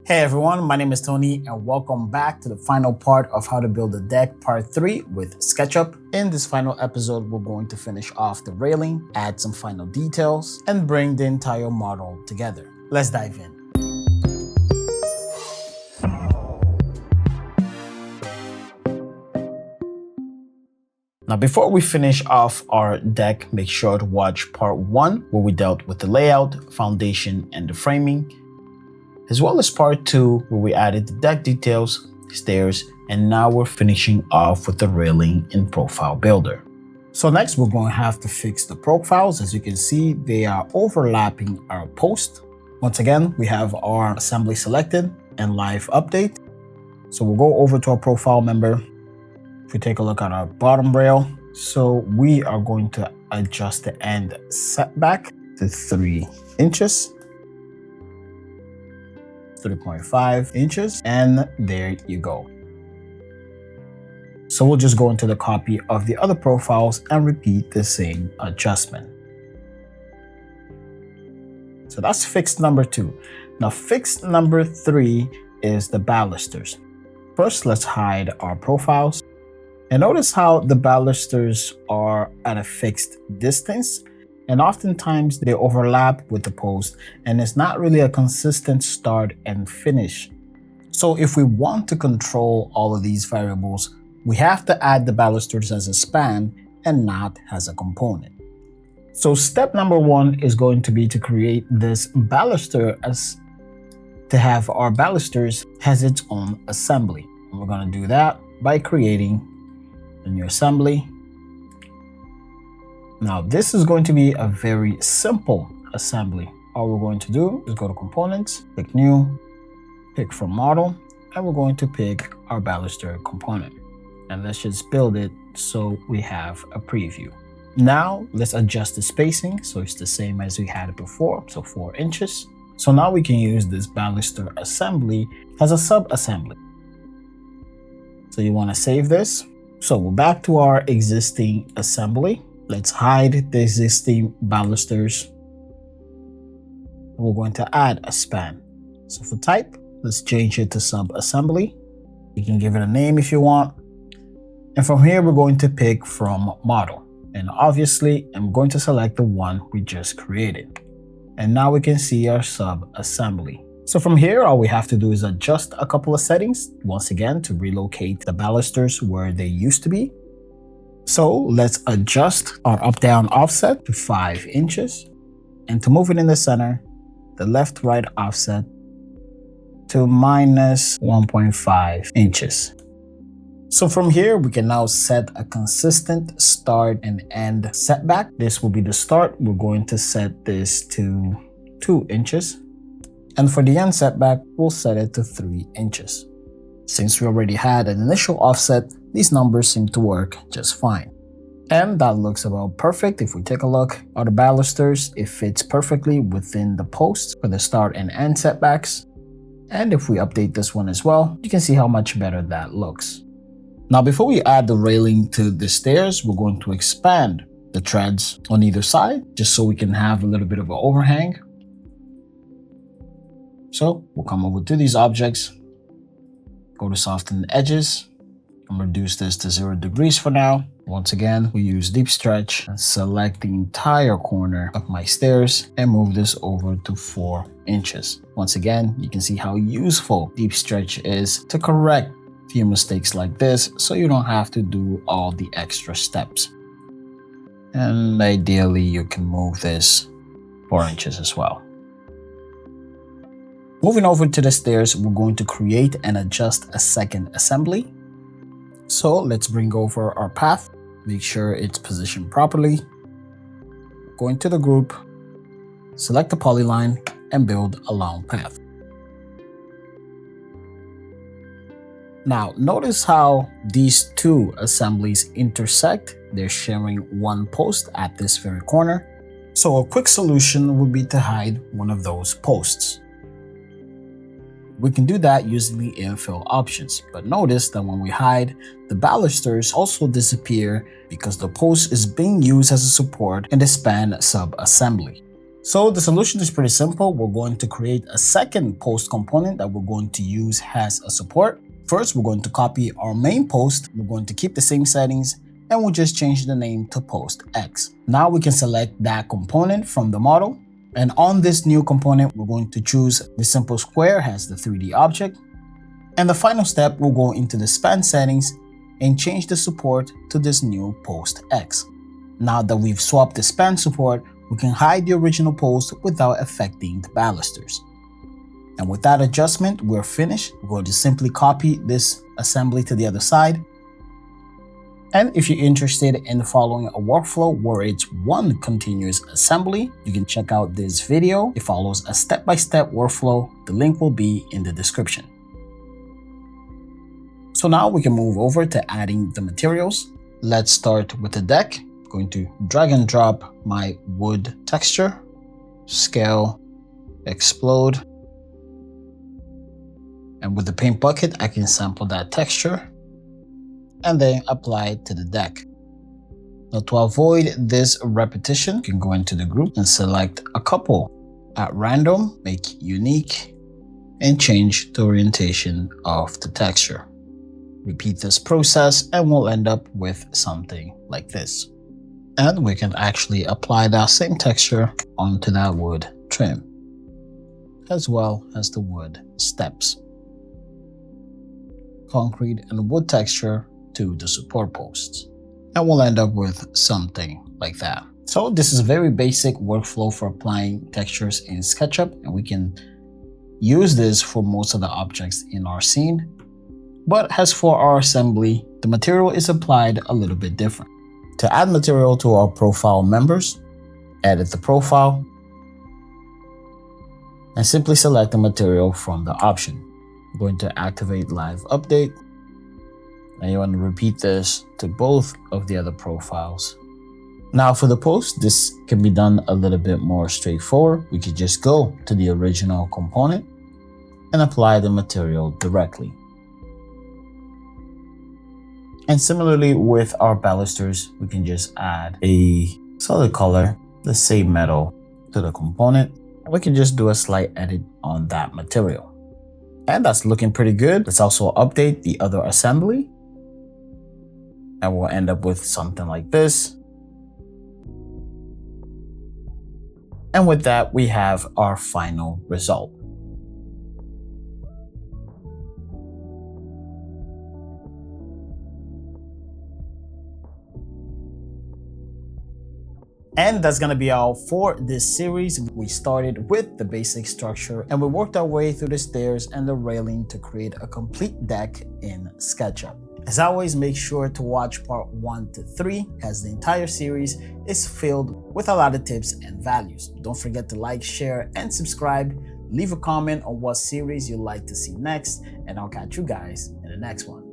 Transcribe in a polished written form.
Hey everyone, my name is Tony and welcome back to the final part of how to build a deck part 3 with SketchUp. In this final episode, we're going to finish off the railing, add some final details, and bring the entire model together. Let's dive in. Now, before we finish off our deck, make sure to watch part 1 where we dealt with the layout, foundation, and the framing, as well as part 2 where we added the deck details, stairs, and now we're finishing off with the railing in Profile Builder. So next we're going to have to fix the profiles. As you can see, they are overlapping our post. Once again, we have our assembly selected and live update. So we'll go over to our profile member. If we take a look at our bottom rail, so we are going to adjust the end setback to 3 inches. 3.5 inches, and there you go. So we'll just go into the copy of the other profiles and repeat the same adjustment. So that's fixed number 2. Now fixed number 3 is the balusters. First, let's hide our profiles. And notice how the balusters are at a fixed distance, and oftentimes they overlap with the post, and it's not really a consistent start and finish. So if we want to control all of these variables, we have to add the balusters as a span and not as a component. So step number 1 is going to be to create this baluster as to have our balusters has its own assembly. And we're going to do that by creating a new assembly. Now this is going to be a very simple assembly. All we're going to do is go to components, pick new, pick from model, and we're going to pick our baluster component. And let's just build it so we have a preview. Now let's adjust the spacing so it's the same as we had it before, so 4 inches. So now we can use this baluster assembly as a sub-assembly. So you want to save this. So we're back to our existing assembly. Let's hide the existing balusters. We're going to add a span. So for type, let's change it to sub-assembly. You can give it a name if you want. And from here, we're going to pick from model. And obviously, I'm going to select the one we just created. And now we can see our sub-assembly. So from here, all we have to do is adjust a couple of settings, once again, to relocate the balusters where they used to be. So let's adjust our up-down offset to 5 inches, and to move it in the center, the left-right offset to minus 1.5 inches. So from here, we can now set a consistent start and end setback. This will be the start. We're going to set this to 2 inches. And for the end setback, we'll set it to 3 inches. Since we already had an initial offset, these numbers seem to work just fine. And that looks about perfect. If we take a look at the balusters, it fits perfectly within the posts for the start and end setbacks. And if we update this one as well, you can see how much better that looks. Now, before we add the railing to the stairs, we're going to expand the treads on either side, just so we can have a little bit of an overhang. So we'll come over to these objects, go to soften the edges, and reduce this to 0 degrees for now. Once again, we use deep stretch and select the entire corner of my stairs and move this over to 4 inches. Once again, you can see how useful deep stretch is to correct a few mistakes like this, so you don't have to do all the extra steps. And ideally, you can move this 4 inches as well. Moving over to the stairs, we're going to create and adjust a second assembly. So let's bring over our path, make sure it's positioned properly. Go into the group, select the polyline, and build a long path. Now, notice how these two assemblies intersect. They're sharing one post at this very corner. So a quick solution would be to hide one of those posts. We can do that using the infill options, but notice that when we hide, the balusters also disappear because the post is being used as a support in the span sub-assembly. So the solution is pretty simple. We're going to create a second post component that we're going to use as a support. First, we're going to copy our main post. We're going to keep the same settings and we'll just change the name to post X. Now we can select that component from the model. And on this new component, we're going to choose the simple square as the 3D object. And the final step, we'll go into the span settings and change the support to this new post X. Now that we've swapped the span support, we can hide the original post without affecting the balusters. And with that adjustment, we're finished. We're going to simply copy this assembly to the other side. And if you're interested in following a workflow where it's one continuous assembly, you can check out this video. It follows a step-by-step workflow. The link will be in the description. So now we can move over to adding the materials. Let's start with the deck. I'm going to drag and drop my wood texture, scale, explode. And with the paint bucket, I can sample that texture and then apply it to the deck. Now to avoid this repetition, you can go into the group and select a couple at random, make unique, and change the orientation of the texture. Repeat this process and we'll end up with something like this. And we can actually apply that same texture onto that wood trim, as well as the wood steps. Concrete and wood texture to the support posts. And we'll end up with something like that. So this is a very basic workflow for applying textures in SketchUp, and we can use this for most of the objects in our scene. But as for our assembly, the material is applied a little bit different. To add material to our profile members, edit the profile, and simply select the material from the option. I'm going to activate live update. And you want to repeat this to both of the other profiles. Now for the post, this can be done a little bit more straightforward. We could just go to the original component and apply the material directly. And similarly with our balusters, we can just add a solid color, let's say metal, to the component. And we can just do a slight edit on that material. And that's looking pretty good. Let's also update the other assembly. And we'll end up with something like this. And with that, we have our final result. And that's gonna be all for this series. We started with the basic structure and we worked our way through the stairs and the railing to create a complete deck in SketchUp. As always, make sure to watch part 1 to 3 as the entire series is filled with a lot of tips and values. Don't forget to like, share, and subscribe. Leave a comment on what series you'd like to see next, and I'll catch you guys in the next one.